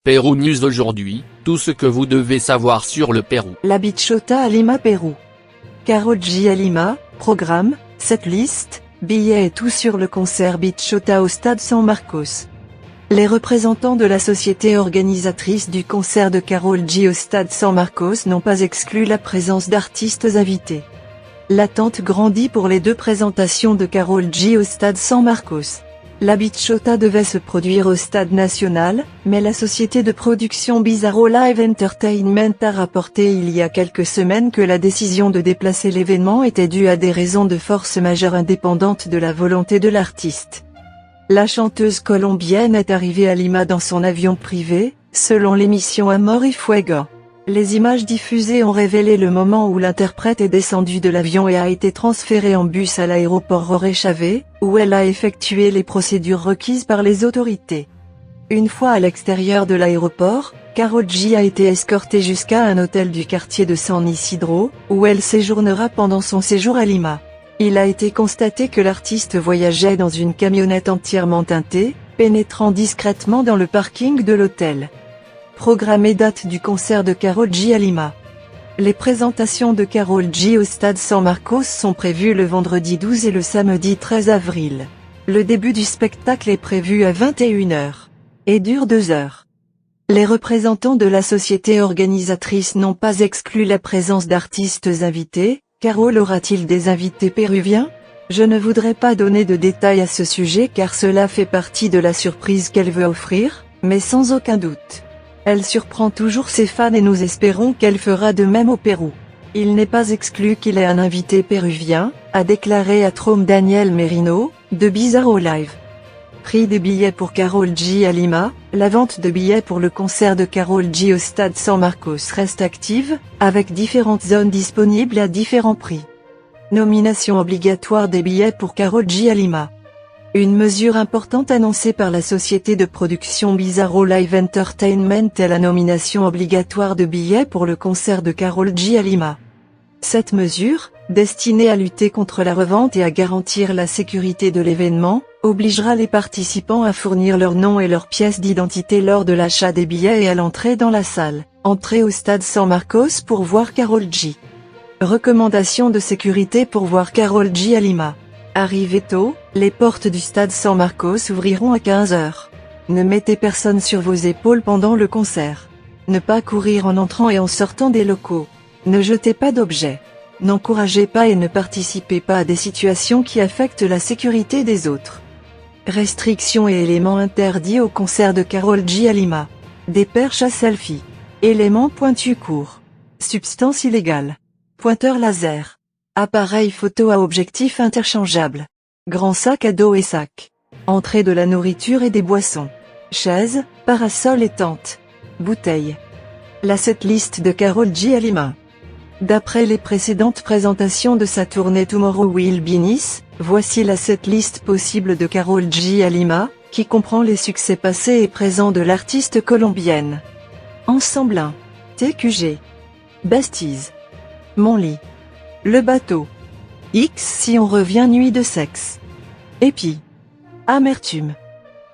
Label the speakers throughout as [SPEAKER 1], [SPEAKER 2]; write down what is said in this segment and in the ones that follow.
[SPEAKER 1] Pérou News aujourd'hui, tout ce que vous devez savoir sur le Pérou.
[SPEAKER 2] La Bichota à Lima, Pérou. Karol G à Lima, programme, setlist, billets et tout sur le concert Bichota au stade San Marcos. Les représentants de la société organisatrice du concert de Karol G au stade San Marcos n'ont pas exclu la présence d'artistes invités. L'attente grandit pour les deux présentations de Karol G au stade San Marcos. La Bichota devait se produire au stade national, mais la société de production Bizarro Live Entertainment a rapporté il y a quelques semaines que la décision de déplacer l'événement était due à des raisons de force majeure indépendantes de la volonté de l'artiste. La chanteuse colombienne est arrivée à Lima dans son avion privé, selon l'émission Amor y Fuego. Les images diffusées ont révélé le moment où l'interprète est descendue de l'avion et a été transférée en bus à l'aéroport Jorge Chávez, où elle a effectué les procédures requises par les autorités. Une fois à l'extérieur de l'aéroport, Karol G a été escortée jusqu'à un hôtel du quartier de San Isidro, où elle séjournera pendant son séjour à Lima. Il a été constaté que l'artiste voyageait dans une camionnette entièrement teintée, pénétrant discrètement dans le parking de l'hôtel. Programme et date du concert de Karol G à Lima. Les présentations de Karol G au stade San Marcos sont prévues le vendredi 12 et le samedi 13 avril. Le début du spectacle est prévu à 21h et dure 2 heures. Les représentants de la société organisatrice n'ont pas exclu la présence d'artistes invités. Karol aura-t-il des invités péruviens? Je ne voudrais pas donner de détails à ce sujet car cela fait partie de la surprise qu'elle veut offrir, mais sans aucun doute. Elle surprend toujours ses fans et nous espérons qu'elle fera de même au Pérou. Il n'est pas exclu qu'il ait un invité péruvien, a déclaré à Trome Daniel Merino, de Bizarro Live. Prix des billets pour Karol G à Lima. La vente de billets pour le concert de Karol G au stade San Marcos reste active, avec différentes zones disponibles à différents prix. Nomination obligatoire des billets pour Karol G à Lima. Une mesure importante annoncée par la société de production Bizarro Live Entertainment est la nomination obligatoire de billets pour le concert de Karol G à Lima. Cette mesure, destinée à lutter contre la revente et à garantir la sécurité de l'événement, obligera les participants à fournir leur nom et leur pièce d'identité lors de l'achat des billets et à l'entrée dans la salle. Entrée au stade San Marcos pour voir Karol G. Recommandations de sécurité pour voir Karol G à Lima. Arrivez tôt, les portes du stade San Marcos ouvriront à 15h. Ne mettez personne sur vos épaules pendant le concert. Ne pas courir en entrant et en sortant des locaux. Ne jetez pas d'objets. N'encouragez pas et ne participez pas à des situations qui affectent la sécurité des autres. Restrictions et éléments interdits au concert de Karol G à Lima. Des perches à selfie. Éléments pointus courts. Substances illégales. Pointeur laser. Appareil photo à objectif interchangeable. Grand sac à dos et sac. Entrée de la nourriture et des boissons. Chaises, parasols et tentes. Bouteilles. La setlist de Karol G à Lima. D'après les précédentes présentations de sa tournée Tomorrow Will Be Nice, voici la setlist possible de Karol G à Lima, qui comprend les succès passés et présents de l'artiste colombienne. Ensemble 1. TQG. Besties. Mon lit. Le bateau. X si on revient nuit de sexe. Épi. Amertume.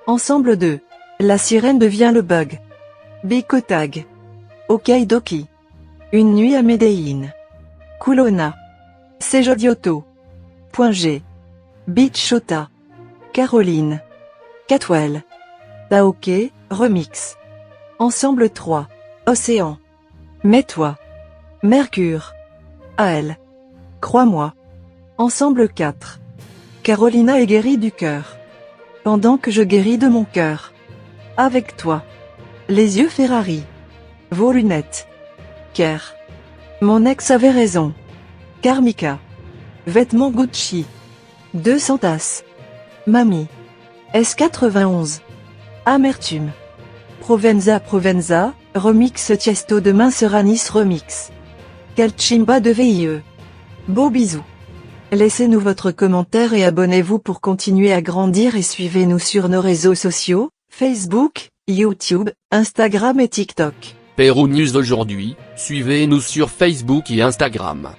[SPEAKER 2] Ensemble 2. La sirène devient le bug. Bicotag. Okidoki. Une nuit à Medellín. Culona. Sejodioto. Point G. Bichota. Caroline. Catwell. Taoke, remix. Ensemble 3. Océan. Mets-toi. Mercure. AL. Crois-moi. Ensemble 4. Carolina est guérie du cœur. Pendant que je guéris de mon cœur. Avec toi. Les yeux Ferrari. Vos lunettes. Kerr. Mon ex avait raison. Karmika. Vêtements Gucci. 200 tasses. Mamie. S91. Amertume. Provenza, remix Tiesto demain sera Nice remix. Calchimba de VIE. Beaux bisous. Laissez-nous votre commentaire et abonnez-vous pour continuer à grandir et suivez-nous sur nos réseaux sociaux, Facebook, YouTube, Instagram et TikTok.
[SPEAKER 1] Pérou News aujourd'hui, suivez-nous sur Facebook et Instagram.